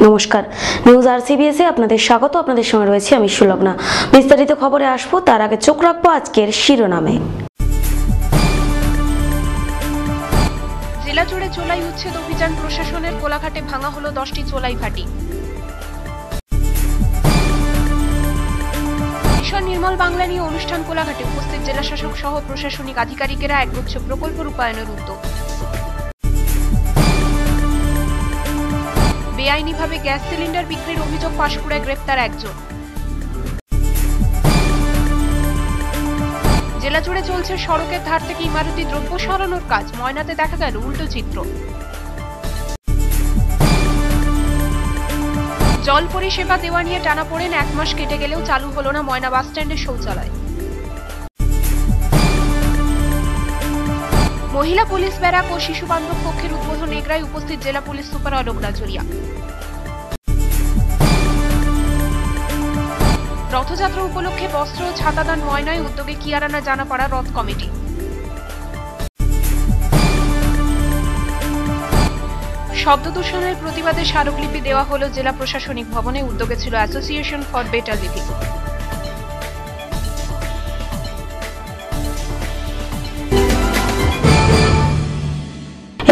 নমস্কার, নিউজ আরসিবিএসে আপনাদের স্বাগত। আপনাদের সঙ্গে রয়েছে আমি সুলগ্না। বিস্তারিত খবরে আসবো, তার আগে চোখ রাখবো আজকের শিরোনামে। জেলা জুড়ে চোলাই উচ্ছেদ অভিযান, প্রশাসনের কোলাঘাটে ভাঙা হলো 10টি চোলাই ভাটি। মিশন নির্মল বাংলা নিয়ে অনুষ্ঠান, কোলাঘাটে উপস্থিত জেলা শাসক সহ প্রশাসনিক আধিকারিকেরা একগুচ্ছ প্রকল্প রূপায়ণের উদ্যোগ। বেআইনিভাবে গ্যাস সিলিন্ডার বিক্রির অভিযোগ, পাঁশকুড়ায় গ্রেপ্তার একজন। জেলা জুড়ে চলছে সড়কের ধার থেকে ইমারতি দ্রব্য সরানোর কাজ, ময়নাতে দেখা গেল উল্টো চিত্র। জল পরিষেবা দেওয়া নিয়ে টানাপোড়েন, 1 মাস কেটে গেলেও চালু হলো না ময়না বাস স্ট্যান্ডের শৌচালয়। মহিলা পুলিশ ব্যারাক ও শিশু বান্ধব কক্ষের উদ্বোধন এগরায় উপস্থিত জেলা পুলিশ সুপার অলোক রাজরিয়া। রথযাত্রা উপলক্ষে বস্ত্র ও ছাতা দান ময়নায়, উদ্যোগে কিয়ারানা জানাপাড়া রথ কমিটি। শব্দ দূষণের প্রতিবাদে স্মারকলিপি দেওয়া হলো জেলা প্রশাসনিক ভবনে, উদ্যোগে ছিল অ্যাসোসিয়েশন ফর বেটার লিভিং।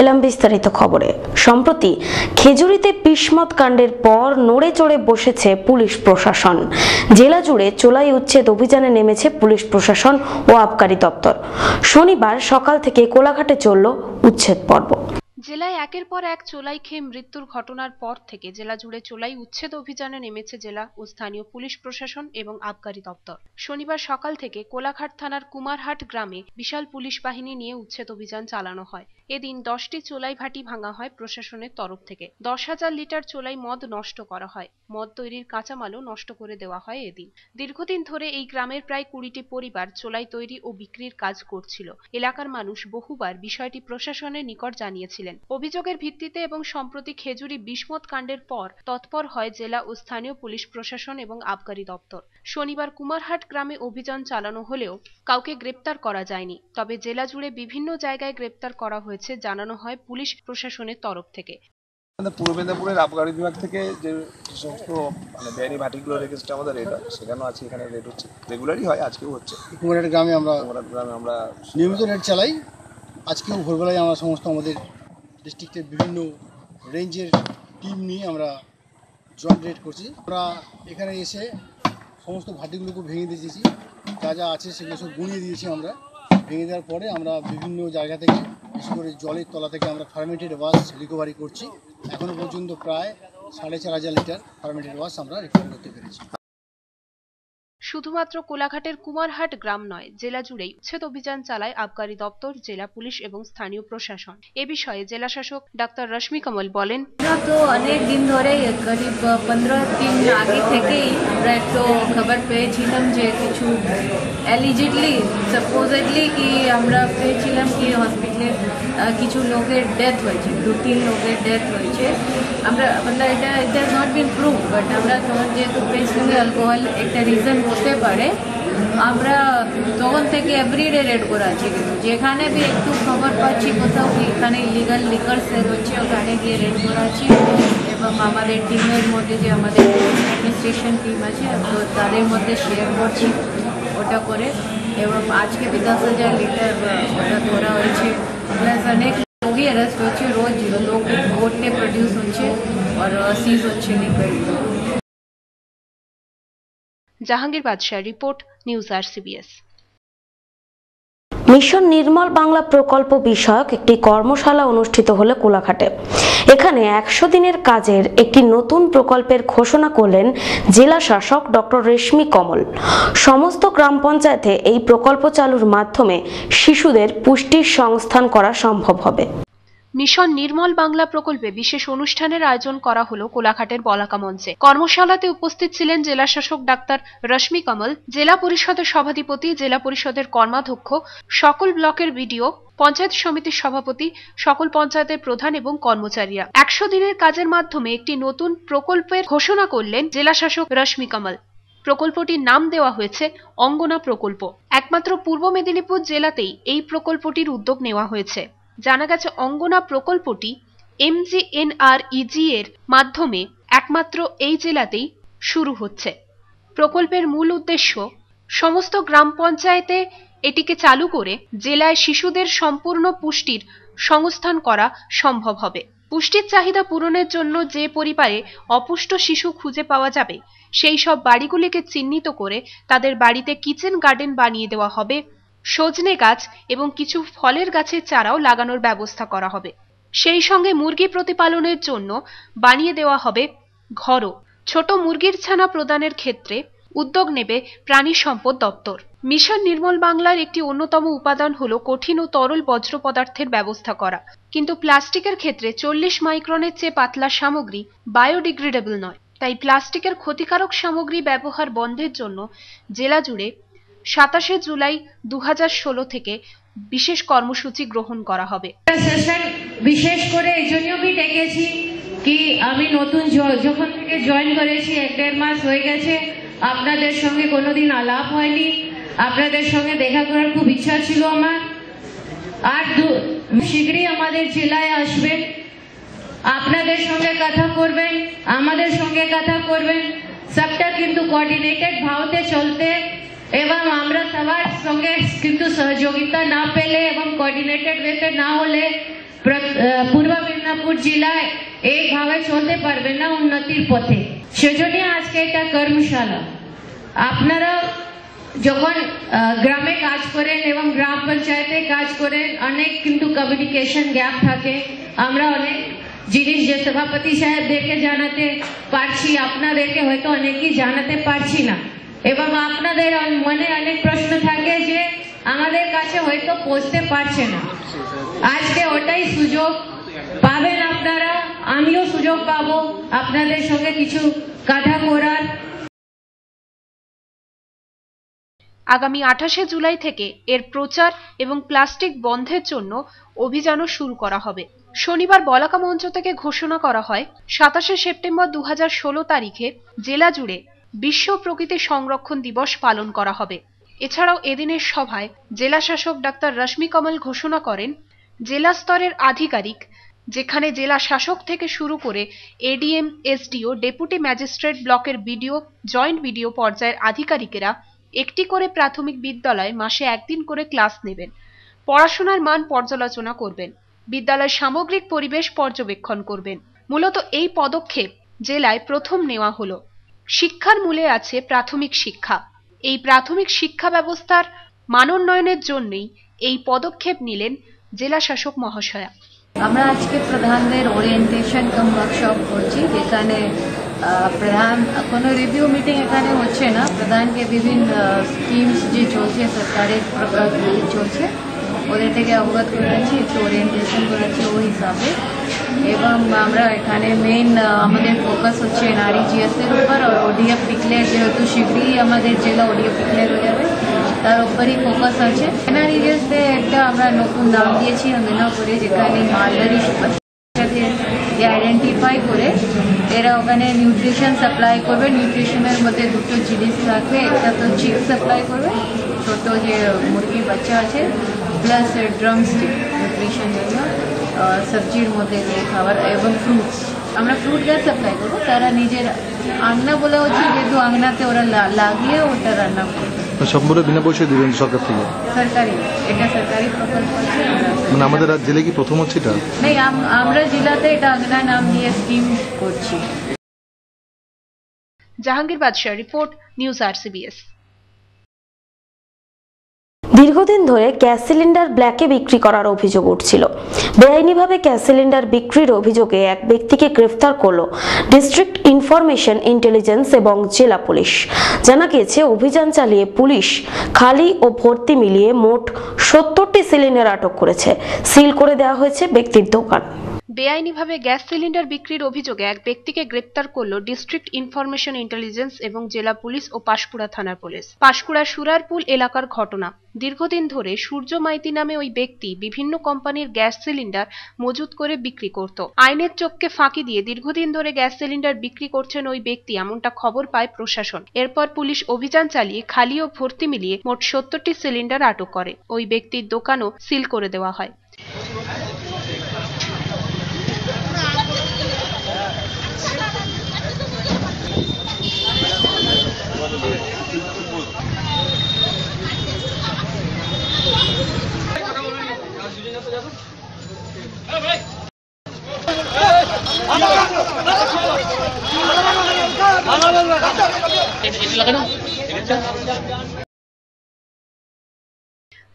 এলাম বিস্তারিত খবরে। সম্প্রতি খেজুরিতে বিস্মত কাণ্ডের পর নড়ে চড়ে বসেছে পুলিশ প্রশাসন। জেলা জুড়ে চোলাই উচ্ছেদ অভিযানে নেমেছে পুলিশ প্রশাসন ও আবকারি দপ্তর। শনিবার সকাল থেকে কোলাঘাটে চলল উচ্ছেদ পর্ব। জেলায় একের পর এক চোলাই খেয়ে মৃত্যুর ঘটনার পর থেকে জেলা জুড়ে চোলাই উচ্ছেদ অভিযানে নেমেছে জেলা ও স্থানীয় পুলিশ প্রশাসন এবং আবকারি দপ্তর। শনিবার সকাল থেকে কোলাঘাট থানার কুমারহাট গ্রামে বিশাল পুলিশ বাহিনী নিয়ে উচ্ছেদ অভিযান চালানো হয়। এদিন 10টি চোলাই ভাটি ভাঙা হয় প্রশাসনের তরফ থেকে। 10,000 লিটার চোলাই মদ নষ্ট করা হয়। মদ তৈরির কাঁচামালও নষ্ট করে দেওয়া হয় এদিন। দীর্ঘদিন ধরে এই গ্রামের প্রায় 20টি পরিবার চোলাই তৈরি ও বিক্রির কাজ করছিল। এলাকার মানুষ বহুবার বিষয়টি প্রশাসনের নিকট জানিয়েছিলেন। অভিযোগের ভিত্তিতে এবং সম্প্রতি খেজুরি বিস্মত কাণ্ডের পর তৎপর হয় জেলা ও স্থানীয় পুলিশ প্রশাসন এবং আবকারি দপ্তর। শনিবার কুমারহাট গ্রামে অভিযান চালানো হলেও কাউকে গ্রেপ্তার করা যায়নি। তবে জেলা জুড়ে বিভিন্ন জায়গায় গ্রেপ্তার করা হয়েছে জানানো হয় পুলিশ প্রশাসনের তরফ থেকে। পূর্ব মেদিনীপুরের আবকারি বিভাগ থেকে যে সমস্ত বেআইনি ভাটিগুলো রেখেছে আমাদের রেড হয়, সেখানেও আছে, এখানে রেড হচ্ছে, রেগুলারই হয়, আজকেও হচ্ছে। কুমারহাট গ্রামে আমরা নিয়মিত রেড চালাই। আজকেও ভোরবেলায় আমরা সমস্ত আমাদের ডিস্ট্রিক্টের বিভিন্ন রেঞ্জের টিম নিয়ে আমরা জয়েন্ট রেড করছি। আমরা এখানে এসে সমস্ত ভাটিগুলোকে ভেঙে দিয়েছি, যা যা আছে সেগুলো সব গুঁড়িয়ে দিয়েছি। আমরা ভেঙে দেওয়ার পরে আমরা বিভিন্ন জায়গা থেকে, বিশেষ করে জলের তলা থেকে আমরা ফার্মেন্টেড ওয়াশ রিকভারি করছি। এখনও পর্যন্ত প্রায় 4,500 লিটার ফার্মেন্টেড ওয়াশ আমরা রিকভারি করতে পেরেছি। শুধুমাত্র কোলাঘাটের কুমারহাট গ্রাম নয়, জেলা জুড়েই উচ্ছেদ অভিযান চালায় আবকারি দপ্তর, জেলা পুলিশ এবং স্থানীয় প্রশাসন। এ বিষয়ে জেলা শাসক ডাক্তার রশ্মি কমল বলেন, তো অনেক দিন ধরে করিব 15 দিন আগে থেকেই আমরা একটু খবর পেয়েছিলাম যে কিছু অ্যালিজেডলি সাপোজেডলি কি আমরা পেয়েছিলাম কি হসপিটালে কিছু লোকের ডেথ হয়েছে, 2-3 লোকের ডেথ হয়েছে। আমরা এটা it has not been prove, but আমরা যেহেতু পেয়েছিলাম অ্যালকোহল একটা রিজন হতে পারে, আমরা তখন থেকে এভরিডে রেড করাচ্ছি। কিন্তু যেখানে বি একটু খবর পাচ্ছি কোথাও কি এখানে ইলিগাল লিকার সেল হচ্ছে, ওখানে গিয়ে রেড করাচ্ছি। এবং আমাদের টিমের মধ্যে যে আমাদের অ্যাডমিনিস্ট্রেশন টিম আছে তো তাদের মধ্যে শেয়ার করছি ওটা করে। এবং আজকে 10,000 লিটার ওটা ধরা হয়েছে, প্লাস অনেক লোকই অ্যারেস্ট হচ্ছে, রোজ লোক কোর্টে প্রডিউস হচ্ছে আর সিজ হচ্ছে লিকার। জাহাঙ্গীর বাদশাহ report, news আরসিবিএস। Mission Nirmal Bangla প্রকল্প বিষয়ক একটি কর্মশালা অনুষ্ঠিত হলো কোলাঘাটে। এখানে 100 দিনের কাজের একটি নতুন প্রকল্পের ঘোষণা করলেন জেলা শাসক ডক্টর রেশমি কমল। সমস্ত গ্রাম পঞ্চায়েতে এই প্রকল্প চালুর মাধ্যমে শিশুদের পুষ্টির সংস্থান করা সম্ভব হবে। মিশন নির্মল বাংলা প্রকল্পে বিশেষ অনুষ্ঠানের আয়োজন করা হলো কোলাঘাটের বলাকা মঞ্চে। কর্মশালাতে উপস্থিত ছিলেন জেলা শাসক ডাক্তার রশ্মি কমল, জেলা পরিষদের সভাধিপতি, জেলা পরিষদের কর্মাধ্যক্ষ, সকল ব্লকের বিডিও, পঞ্চায়েত সমিতির সভাপতি, সকল পঞ্চায়েতের প্রধান এবং কর্মচারীরা। 100 দিনের কাজের মাধ্যমে একটি নতুন প্রকল্পের ঘোষণা করলেন জেলা শাসক রশ্মি কমল। প্রকল্পটির নাম দেওয়া হয়েছে অঙ্গনা প্রকল্প। একমাত্র পূর্ব মেদিনীপুর জেলাতেই এই প্রকল্পটির উদ্যোগ নেওয়া হয়েছে। জানা গেছে অঙ্গনা প্রকল্পটি MGNREG এর মাধ্যমে একমাত্র এই জেলাতেই শুরু হচ্ছে। প্রকল্পের মূল উদ্দেশ্য সমস্ত গ্রাম পঞ্চায়েতে এটিকে চালু করে জেলায় শিশুদের সম্পূর্ণ পুষ্টির সংস্থান করা সম্ভব হবে। পুষ্টির চাহিদা পূরণের জন্য যে পরিবারে অপুষ্ট শিশু খুঁজে পাওয়া যাবে সেই সব বাড়িগুলিকে চিহ্নিত করে তাদের বাড়িতে কিচেন গার্ডেন বানিয়ে দেওয়া হবে, সজনে গাছ এবং কিছু ফলের গাছের চারাও লাগানোর ব্যবস্থা করা হবে। সেই সঙ্গে মুরগি প্রতিপালনের জন্য বানিয়ে দেওয়া হবে ঘরও। ছোট মুরগির ছানা প্রদানের ক্ষেত্রে উদ্যোগ নেবে প্রাণী সম্পদ দপ্তর। মিশন নির্মল বাংলার একটি অন্যতম উপাদান হলো কঠিন ও তরল বজ্র পদার্থের ব্যবস্থা করা, কিন্তু প্লাস্টিকের ক্ষেত্রে 40 মাইক্রনের চেয়ে পাতলা সামগ্রী বায়োডিগ্রেডেবল নয়। তাই প্লাস্টিকের ক্ষতিকারক সামগ্রী ব্যবহার বন্ধের জন্য জেলা জুড়ে 27 জুলাই 2016 থেকে বিশেষ কর্মসূচি গ্রহণ করা হবে। সেশন বিশেষ করে এই জন্য ডেকেছি কি আমি নতুন যখন থেকে জয়েন করেছি 1-1.5 মাস হয়ে গেছে, আপনাদের সঙ্গে কোনোদিন আলাপ হয়নি। আপনাদের সঙ্গে দেখা করার খুব ইচ্ছা ছিল আমার। আর শীঘ্রই আমাদের জেলায় আসবেন, আপনাদের সঙ্গে কথা করবেন, আমাদের সঙ্গে কথা করবেন, সবটা কিন্তু কোঅর্ডিনেটেড ভাবে চলতে এবং আমরা সবার সঙ্গে কিন্তু সহযোগিতা না পেলে এবং কোঅর্ডিনেটেড ওয়েতে না হলে পূর্ব মেদিনীপুর জেলায় এইভাবে চলতে পারবে না উন্নতির পথে। সেজন্য আজকে এটা কর্মশালা। আপনারা যখন গ্রামে কাজ করেন এবং গ্রাম পঞ্চায়েতে কাজ করেন অনেক কিন্তু কমিউনিকেশন গ্যাপ থাকে। আমরা অনেক জিনিস যে সভাপতি সাহেবদেরকে জানাতে পারছি, আপনাদেরকে হয়তো অনেকেই জানাতে পারছি না এবং আপনাদের মনে অনেক প্রশ্ন থাকে যে আমাদের কাছে হয়তো পৌঁছতে পারছে না। আজকে ওটাই সুযোগ পাবেন আপনারা, আমিও সুযোগ পাবো আপনাদের সঙ্গে কিছু কথা করার। আগামী 28 জুলাই থেকে এর প্রচার এবং প্লাস্টিক বন্ধের জন্য অভিযানও শুরু করা হবে। শনিবার বলাকা মঞ্চ থেকে ঘোষণা করা হয় 27 সেপ্টেম্বর 2016 তারিখে জেলা জুড়ে বিশ্ব প্রকৃতি সংরক্ষণ দিবস পালন করা হবে। এছাড়াও এদিনের সভায় জেলা শাসক ডাক্তার রশ্মি কমল ঘোষণা করেন জেলা স্তরের আধিকারিক, যেখানে জেলা শাসক থেকে শুরু করে এডিএম, এসডিও, ডেপুটি ম্যাজিস্ট্রেট, ব্লকের বিডিও, জয়েন্ট বিডিও পর্যায়ের আধিকারিকেরা একটি করে প্রাথমিক বিদ্যালয়ে মাসে একদিন করে ক্লাস নেবেন, পড়াশোনার মান পর্যালোচনা করবেন, বিদ্যালয়ের সামগ্রিক পরিবেশ পর্যবেক্ষণ করবেন। মূলত এই পদক্ষেপ জেলায় প্রথম নেওয়া হলো। শিক্ষার মূলে আছে প্রাথমিক শিক্ষা। এই প্রাথমিক শিক্ষা ব্যবস্থার মানোন্নয়নের জন্যই এই পদক্ষেপ নিলেন জেলা শাসক মহাশয়া। আমরা আজকে প্রধানদের ওরিয়েন্টেশন কাম ওয়ার্কশপ করছি, যেখানে প্রধান কোনো রিভিউ মিটিং এখানে হচ্ছে না, প্রধানকে বিভিন্ন স্কিমস যে চলছে সরকারের প্রকল্প চলছে ওদের থেকে অবগত করেছি, একটু ওরিয়েন্টেশন করেছি ওই হিসাবে। এবং আমরা এখানে মেইন আমাদের ফোকাস হচ্ছে এনআরইজিএস এর উপর, আর ওডিএফ ডিক্লেয়ার যেহেতু শীঘ্রই আমাদের জেলা ওডিএফ ডিক্লেয়ার হয়ে যাবে তার উপরই ফোকাস আছে। এনআরইজিএস এ একটা আমরা নতুন নাম দিয়েছি অঙ্গনা করে, যেখানে মালবাড়ি বাচ্চাদের আইডেন্টিফাই করে এরা ওখানে নিউট্রিশন সাপ্লাই করবে। নিউট্রিশনের মধ্যে দুটো জিনিস থাকবে, একটা তো চিক সাপ্লাই করবে ছোট যে মুরগি বাচ্চা আছে, প্লাস ড্রামস্টিক নিউট্রিশন জন্য সবজির মধ্যে দিয়ে খাবার এবং ফ্রুটস। আমরা ফ্রুট গাছ সাপ্লাই করবো, তারা নিজের আংনা বলা হচ্ছে যেহেতু আংনাতে ওরা লাগিয়ে ওটা রান্না করবে। সম্পূর্ণ বিনা পয়সায় দিবেন সরকার থেকে? সরকারি, এটা সরকারি প্রকল্প আছে। মানে আমাদের জেলে কি প্রথম হচ্ছে এটা? নেই, আমরা জেলাতে এটা আংনা নাম দিয়ে স্কিম করছি। জাহাঙ্গীর বাদশাহ রিপোর্ট, নিউজ RCBS। দীর্ঘদিন ধরে গ্যাস সিলিন্ডার ব্ল্যাকে বিক্রি করার অভিযোগ উঠছিল। বেআইনিভাবে গ্যাস সিলিন্ডার বিক্রির অভিযোগে এক ব্যক্তিকে গ্রেফতার করল ডিস্ট্রিক্ট ইনফরমেশন ইন্টেলিজেন্স এবং জেলা পুলিশ। জানা গিয়েছে অভিযান চালিয়ে পুলিশ খালি ও ভর্তি মিলিয়ে মোট 70টি সিলিন্ডার আটক করেছে। সিল করে দেওয়া হয়েছে ব্যক্তির দোকান। বেআইনিভাবে গ্যাস সিলিন্ডার বিক্রির অভিযোগে এক ব্যক্তিকে গ্রেপ্তার করল ডিস্ট্রিক্ট ইনফরমেশন ইন্টেলিজেন্স এবং জেলা পুলিশ ও পাঁশকুড়া থানার পুলিশ। পাঁশকুড়া সুরারপুল এলাকার ঘটনা। দীর্ঘদিন ধরে সূর্য মাইতি নামে ওই ব্যক্তি বিভিন্ন কোম্পানির গ্যাস সিলিন্ডার মজুত করে বিক্রি করত। আইনের চোখকে ফাঁকি দিয়ে দীর্ঘদিন ধরে গ্যাস সিলিন্ডার বিক্রি করছেন ওই ব্যক্তি, এমনটা খবর পায় প্রশাসন। এরপর পুলিশ অভিযান চালিয়ে খালি ও ভর্তি মিলিয়ে মোট 70টি সিলিন্ডার আটক করে। ওই ব্যক্তির দোকানও সিল করে দেওয়া হয়।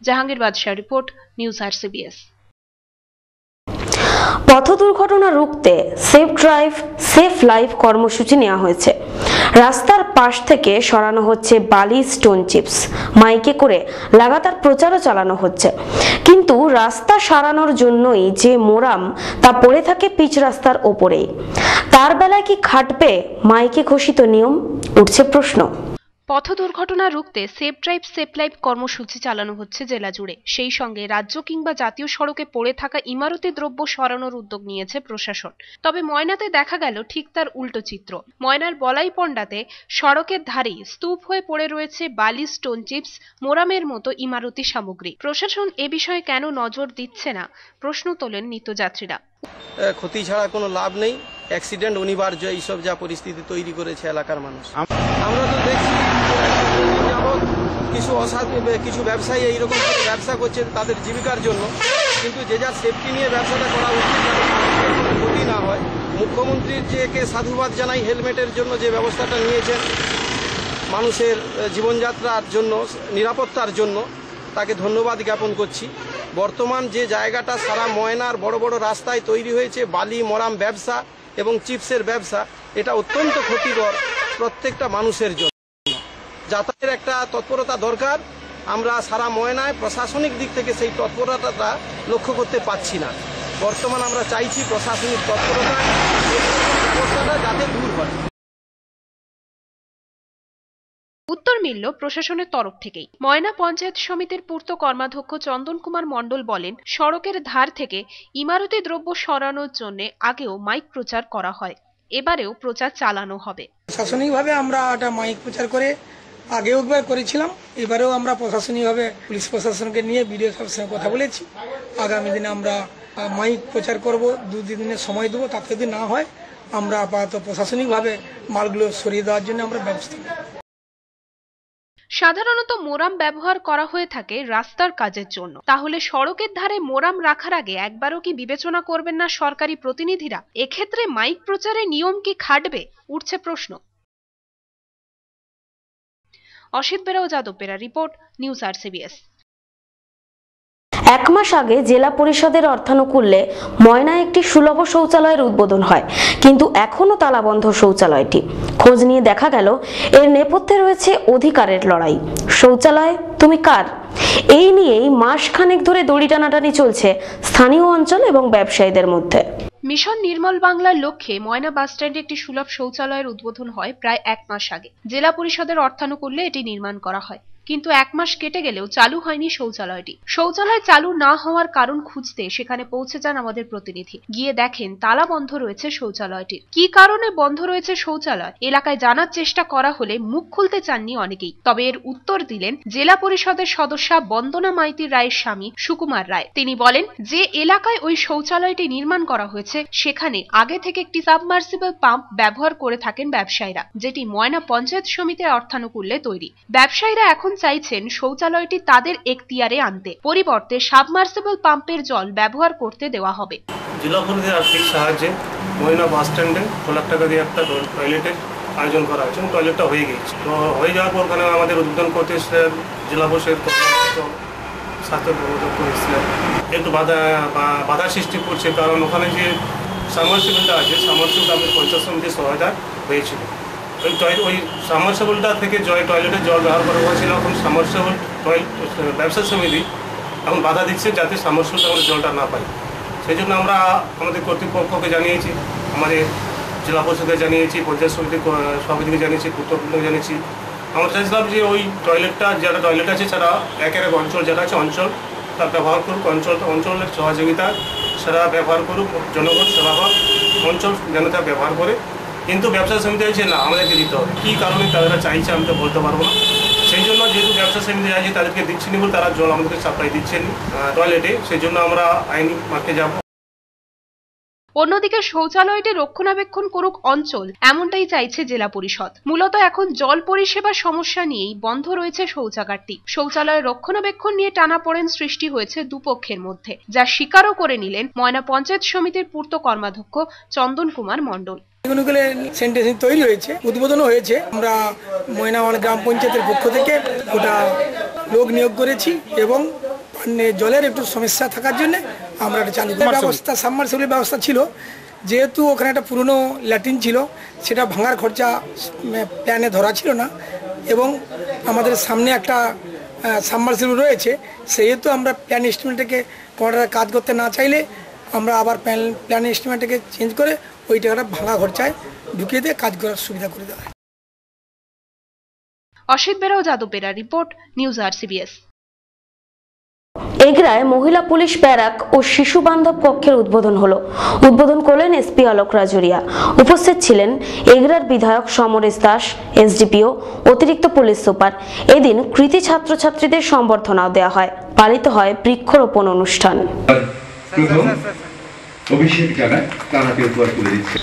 জাহাঙ্গীর বাদশাহ রিপোর্ট, নিউজ RCBS। পথ দুর্ঘটনা রুখতে সেফ ড্রাইভ সেফ লাইফ কর্মসূচি নেওয়া হয়েছে। রাস্তার পাশ থেকে সরানো হচ্ছে বালি, স্টোন চিপস, মাইকে করে লাগাতার প্রচারও চালানো হচ্ছে। কিন্তু রাস্তা সারানোর জন্যই যে মোরাম তা পড়ে থাকে পিচ রাস্তার ওপরেই। তার বেলায় কি খাটবে মাইকে ঘোষিত নিয়ম? উঠছে প্রশ্ন। পথ দুর্ঘটনা রুখতে সেফ ড্রাইভ সেফ লাইফ কর্মসূচি চালানো হচ্ছে জেলা জুড়ে। সেই সঙ্গে রাজ্য কিংবা জাতীয় সড়কে পড়ে থাকা ইমারতি দ্রব্য সরানোর উদ্যোগ নিয়েছে প্রশাসন। তবে ময়নাতে দেখা গেল ঠিক তার উল্টো চিত্র। ময়নার বলাইপন্ডাতে সড়কের ধারেই স্তূপ হয়ে পড়ে রয়েছে বালি, স্টোন চিপস, মোরামের মতো ইমারতি সামগ্রী। প্রশাসন এ বিষয়ে কেন নজর দিচ্ছে না, প্রশ্ন তোলেন নিত্যযাত্রীরা। ক্ষতি ছাড়া কোনো লাভ নেই, অ্যাক্সিডেন্ট অনিবার্য, এইসব যা পরিস্থিতি তৈরি করেছে এলাকার মানুষ। আমরা তো দেখছি কিছু ব্যবসায়ী এইরকম ব্যবসা করছে তাদের জীবিকার জন্য, কিন্তু যে যার সেফটি নিয়ে ব্যবসাটা করা উচিত, ক্ষতি না হয়। মুখ্যমন্ত্রীর যে সাধুবাদ জানাই, হেলমেটের জন্য যে ব্যবস্থাটা নিয়েছেন মানুষের জীবনযাত্রার জন্য, নিরাপত্তার জন্য, তাকে ধন্যবাদ জ্ঞাপন করছি। বর্তমান যে জায়গাটা সারা ময়নার বড় বড় রাস্তায় তৈরি হয়েছে বালি, মোরাম ব্যবসা এবং চিপসের ব্যবসা, এটা অত্যন্ত ক্ষতিকর প্রত্যেকটা মানুষের জন্য। যাতায়াতের একটা তৎপরতা দরকার। আমরা সারা ময়নায় প্রশাসনিক দিক থেকে সেই তৎপরতাটা লক্ষ্য করতে পারছি না। বর্তমান আমরা চাইছি প্রশাসনিক তৎপরতা ব্যবস্থাটা যাতে দূর হয়। উত্তর মিলল প্রশাসনের তরফ থেকেই। ময়না পঞ্চায়েত সমিতির পূর্ত কর্মাধ্যক্ষ চন্দন কুমার মণ্ডল বলেন, সড়কের ধার থেকে ইমারতি দ্রব্য সরানোর জন্য আগেও মাইক প্রচার করা হয়, এবারেও প্রচার চালানো হবে। প্রশাসনিকভাবে আমরা একটা মাইক প্রচার করে আগেও একবার করেছিলাম, এবারেও আমরা প্রশাসনিকভাবে পুলিশ প্রশাসনকে নিয়ে বিডিও সাহেবের সঙ্গে কথা বলেছি। আগামী দিনে আমরা মাইক প্রচার করব, 2-3 দিনের সময় দেবো। তাতে যদি না হয় আমরা আপাতত প্রশাসনিকভাবে মালগুলো সরিয়ে দেওয়ার জন্য আমরা ব্যবস্থা নেব। সাধারণত মোরাম ব্যবহার করা হয়ে থাকে রাস্তার কাজের জন্য, তাহলে সড়কের ধারে মোরাম রাখার আগে একবারও কি বিবেচনা করবেন না সরকারি প্রতিনিধিরা? এক্ষেত্রে মাইক প্রচারের নিয়ম কি খাটবে, উঠছে প্রশ্ন। অসিত বেরা ও যাদব বেরা রিপোর্ট, নিউজ RCBS। 1 মাস আগে জেলা পরিষদের অর্থানুকূল্যে ময়নায় একটি সুলভ শৌচালয়ের উদ্বোধন হয়, কিন্তু এখনো তালাবন্ধ শৌচালয়টি। খোঁজ নিয়ে দেখা গেল এর নেপথ্যে রয়েছে অধিকারের লড়াই। শৌচালয় তুমি কার, এই নিয়েই মাসখানেক ধরে দড়ি টানাটানি চলছে স্থানীয় অঞ্চল এবং ব্যবসায়ীদের মধ্যে। মিশন নির্মল বাংলার লক্ষ্যে ময়না বাসস্ট্যান্ডে একটি সুলভ শৌচালয়ের উদ্বোধন হয় প্রায় 1 মাস আগে। জেলা পরিষদের অর্থানুকূল্যে এটি নির্মাণ করা হয়, কিন্তু 1 মাস কেটে গেলেও চালু হয়নি শৌচালয়টি। শৌচালয় চালু না হওয়ার কারণ খুঁজতে সেখানে পৌঁছে যান আমাদের প্রতিনিধি। গিয়ে দেখেন তালা বন্ধ রয়েছে শৌচালয়টির। কি কারণে বন্ধ রয়েছে শৌচালয় এলাকায় জানার চেষ্টা করা হলে মুখ খুলতে চাননি অনেকেই। তবে এর উত্তর দিলেন জেলা পরিষদের সদস্যা বন্দনা মাইতি রায়ের স্বামী সুকুমার রায়। তিনি বলেন, যে এলাকায় ওই শৌচালয়টি নির্মাণ করা হয়েছে সেখানে আগে থেকে একটি সাবমার্সিবল পাম্প ব্যবহার করে থাকেন ব্যবসায়ীরা, যেটি ময়না পঞ্চায়েত সমিতির অর্থানুকূল্যে তৈরি। ব্যবসায়ীরা এখন চাইছেন শৌচালয়টি তাদের এখতিয়ারে আনতে, পরিবর্তে সাবমার্সিবল পাম্পের জল ব্যবহার করতে দেওয়া হবে। জেলা পরিষদের আর্থিক সাহায্যে ময়না বাস স্ট্যান্ডে 1 লাখ টাকা দিয়ে একটা টয়লেটের আয়োজন করা হয়েছে। টয়লেটটা হয়ে গেছে, তো হয়ে যাওয়ার পর ওখানে আমাদের উদ্বোধন করতে এসেছিলেন জেলা পরিষদের স্বাস্থ্য প্রবর্তক এসেছিলেন। একটু বাধা সৃষ্টি করছে, কারণ ওখানে যে সাবমার্সিবলটা আছে, সাবমার্সিবলটা আমাদের পঞ্চায়েত সমিতির সহায়তা হয়েছিল। ওই সাবমার্সিবলটা থেকে টয়লেটের জল ব্যবহার করা হয়েছিল। এখন সাবমার্সিবল ব্যবসা সমিতি এখন বাধা দিচ্ছে যাতে সাবমার্সিবলটা আমাদের জলটা না পাই। সেই জন্য আমরা আমাদের কর্তৃপক্ষকে জানিয়েছি, আমাদের জেলা পরিষদকে জানিয়েছি, পঞ্চায়েত সমিতির সভাপতিকে জানিয়েছি, পূর্তপক্ষকে জানিয়েছি। আমরা চাইছিলাম যে ওই টয়লেটটা যারা টয়লেট আছে সেটা একের অঞ্চল যেটা আছে অঞ্চল তা ব্যবহার করুক, অঞ্চলের সহযোগিতা সেটা ব্যবহার করুক, জনগণ সেবা অঞ্চল যেন তা ব্যবহার করে। কিন্তু ব্যবসা সমিতি আছে না, আমাদেরকে দিতে হবে। কী কারণে তারা চাইছে আমি তো বলতে পারবো না। সেই জন্য যেহেতু ব্যবসা সমিতি আছে তাদেরকে দিচ্ছেনি বলে তারা জল আমাদেরকে সাপ্লাই দিচ্ছেন টয়লেটে, সেই জন্য আমরা আইনি মাঠে যাব। অন্যদিকে শৌচালয়টি রক্ষণাবেক্ষণ করুক অঞ্চল, এমনটাই চাইছে জেলা পরিষদ। মূলত এখন জল পরিষেবার সমস্যা নিয়েই বন্ধ রয়েছে শৌচাগারটি। শৌচালয়ের রক্ষণাবেক্ষণ নিয়ে টানাপোড়েন সৃষ্টি হয়েছে দুপক্ষের মধ্যে, যা স্বীকারও করে নিলেন ময়না পঞ্চায়েত সমিতির পূর্ত কর্মাধ্যক্ষ চন্দন কুমার মণ্ডল। সেন্টেন্স তৈরি হয়েছে, উদ্বোধনও হয়েছে। আমরা ময়না গ্রাম পঞ্চায়েতের পক্ষ থেকে ওটা লোক নিয়োগ করেছি এবং মানে জলের একটু সমস্যা থাকার জন্য আমরা এটা চালু করি। ব্যবস্থা সাবমার্সিবলের ব্যবস্থা ছিল, যেহেতু ওখানে একটা পুরনো ল্যাট্রিন ছিল, সেটা ভাঙার খরচা প্ল্যানে ধরা ছিল না, এবং আমাদের সামনে একটা সাবমার্সিবল রয়েছে, সেহেতু আমরা প্ল্যান এস্টিমেটকে কোনোটা কাজ করতে না চাইলে আমরা আবার প্ল্যান এস্টিমেটকে চেঞ্জ করে ওই টাকাটা ভাঙা খরচায় ঢুকিয়ে দিয়ে কাজ করার সুবিধা করে দেওয়া হয়। অসিত বেরা ও যাদব বেরা রিপোর্ট, নিউজ RCBS। এগরায় মহিলা পুলিশ ব্যারাক ও শিশু বান্ধব কক্ষের উদ্বোধন হলো। উদ্বোধন করলেন এসপি অলোক রাজুরিয়া। উপস্থিত ছিলেন এগরার বিধায়ক সমরেশ দাস, এসডিপিও, অতিরিক্ত পুলিশ সুপার। এদিন কৃতি ছাত্রছাত্রীদের সম্বর্ধনাও দেওয়া হয়। পালিত হয় বৃক্ষরোপণ অনুষ্ঠান। অভিষেক জানায় তারাকে উপহার তুলে দিচ্ছে।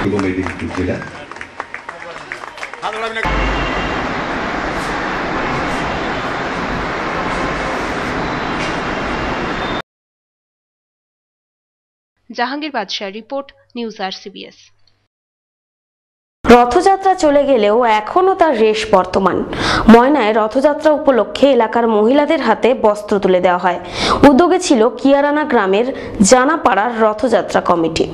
পূর্ব মেদিনীপুর জেলা জাহাঙ্গীর বাদশাহ রিপোর্ট, নিউজ RCBS। রথযাত্রা চলে গেলেও এখনো তার রেশ বর্তমান। ময়নায় রথযাত্রা উপলক্ষে এলাকার মহিলাদের হাতে বস্ত্র তুলে দেওয়া হয়। উদ্যোগে ছিল কিয়ারানা গ্রামের জানাপাড়ার রথযাত্রা কমিটি।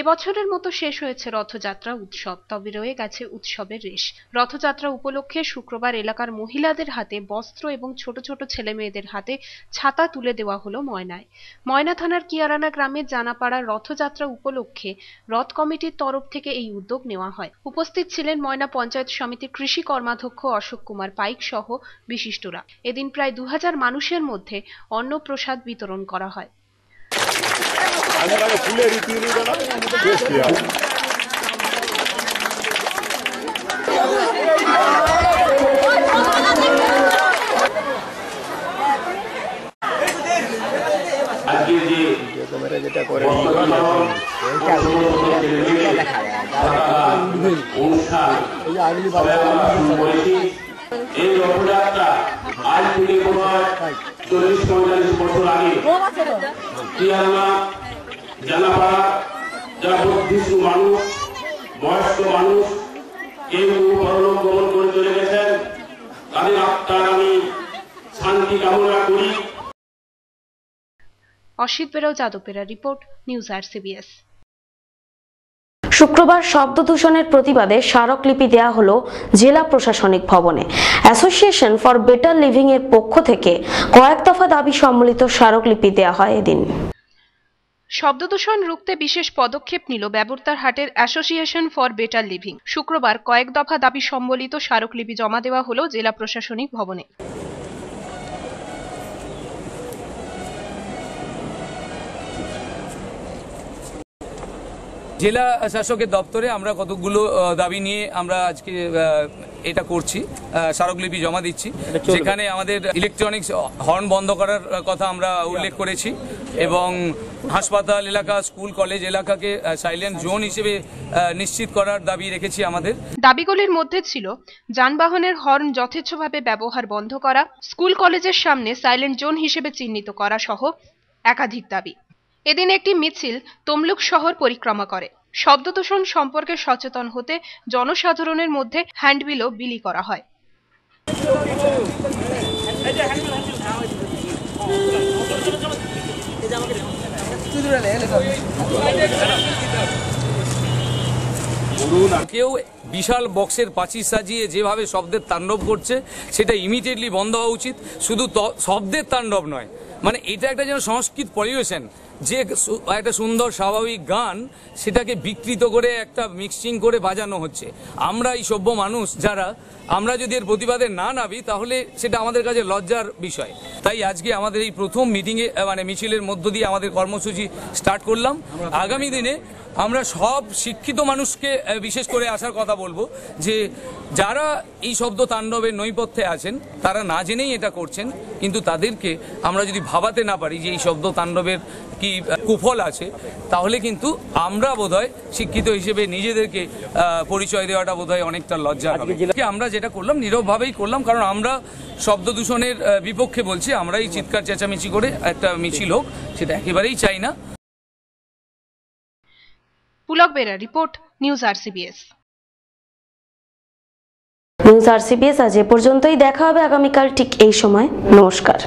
এবছরের মতো শেষ হয়েছে রথযাত্রা উৎসব, তবে রয়ে গেছে উৎসবের রেশ। রথযাত্রা উপলক্ষে শুক্রবার এলাকার মহিলাদের হাতে বস্ত্র এবং ছোট ছোট ছেলে মেয়েদের হাতে ছাতা তুলে দেওয়া হলো ময়নায়। ময়না থানার কিয়ারানা গ্রামের জানাপাড়ার রথযাত্রা উপলক্ষে রথ কমিটির তরফ থেকে এই উদ্যোগ নেওয়া হয়। উপস্থিত ছিলেন ময়না পঞ্চায়েত সমিতির কৃষি কর্মাধ্যক্ষ অশোক কুমার পাইক সহ বিশিষ্টরা। এদিন প্রায় 2000 মানুষের মধ্যে অন্নপ্রসাদ বিতরণ করা হয়। এই রথযাত্রা আজ থেকে 40-45 বছর আগে কিয়ারানা জানাপাড়া যারা বুদ্ধিষ্ণু মানুষ, বয়স্ক মানুষ কেউ পরলোক গমন করে চলে গেছেন, তাদের আত্মার আমি শান্তি কামনা করি। অসিত বেরা ও যাদব বেরা রিপোর্ট, নিউজ RCBS। শুক্রবার শব্দ দূষণের প্রতিবাদে স্মারকলিপি দেওয়া হলো জেলা প্রশাসনিক ভবনে। অ্যাসোসিয়েশন ফর বেটার লিভিং এর পক্ষ থেকে কয়েক দফা দাবি সম্বলিত স্মারকলিপি দেওয়া হয়। এদিন শব্দদূষণ রুখতে বিশেষ পদক্ষেপ নিল ব্যবর্তারহাটের অ্যাসোসিয়েশন ফর বেটার লিভিং। শুক্রবার কয়েক দফা দাবি সম্বলিত স্মারকলিপি জমা দেওয়া হলো জেলা প্রশাসনিক ভবনে। জেলা শাসকের দপ্তরে আমরা কতগুলো দাবি নিয়ে আমরা আজকে এটা করছি, স্মারকলিপি জমা দিচ্ছি। যেখানে আমাদের ইলেকট্রনিক্স হর্ন বন্ধ করার কথা আমরা উল্লেখ করেছি, এবং হাসপাতাল এলাকা, স্কুল কলেজ এলাকাকে সাইলেন্ট জোন হিসেবে নিশ্চিত করার দাবি রেখেছি আমাদের। দাবিগুলির মধ্যে ছিল যানবাহনের হর্ন যথেচ্ছভাবে ব্যবহার বন্ধ করা, স্কুল কলেজের সামনে সাইলেন্ট জোন হিসেবে চিহ্নিত করা সহ একাধিক দাবি। এদিন একটি মিছিল তমলুক শহর পরিক্রমা করে। শব্দদূষণ সম্পর্কে সচেতন হতে জনসাধারণের মধ্যে হ্যান্ডবিলও বিলি করা হয়। কেউ বিশাল বক্সের পাঁচি সাজিয়ে যেভাবে শব্দের তাণ্ডব করছে সেটা ইমিডিয়েটলি বন্ধ হওয়া উচিত। শুধু শব্দের তাণ্ডব নয়, মানে এটা একটা যেন সংস্কৃত পরিবেশন, যে একটা সুন্দর স্বাভাবিক গান সেটাকে বিকৃত করে একটা মিক্সিং করে বাজানো হচ্ছে। আমরা এই সভ্য মানুষ যারা, আমরা যদি এর প্রতিবাদে না নামি তাহলে সেটা আমাদের কাছে লজ্জার বিষয়। তাই আজকে আমাদের এই প্রথম মিটিংয়ে মানে মিছিলের মধ্য দিয়ে আমাদের কর্মসূচি স্টার্ট করলাম। আগামী দিনে আমরা সব শিক্ষিত মানুষকে বিশেষ করে আসার কথা বলবো, যে যারা এই শব্দ তাণ্ডবের নৈপথ্যে আছেন তারা না জেনেই এটা করছেন, কিন্তু তাদেরকে আমরা যদি ভাবাতে না পারি যে এই শব্দ তাণ্ডবের কি কুফল আছে, তাহলে কিন্তু আমরা বোধহয় শিক্ষিত হিসেবে নিজেদেরকে পরিচয় দেওয়াটা বোধহয় অনেকটা লজ্জা হবে। আমরা যেটা করলাম নীরবভাবেই করলাম, কারণ আমরা শব্দ দূষণের বিপক্ষে বলছি, আমরাই চিৎকার চেঁচামেচি করে একটা মিছিল হোক সেটা একেবারেই চাই না। Pulak Bera report, news RCBS। News RCBS আজ এ পর্যন্তই। দেখা হবে আগামীকাল ঠিক এই সময়। নমস্কার।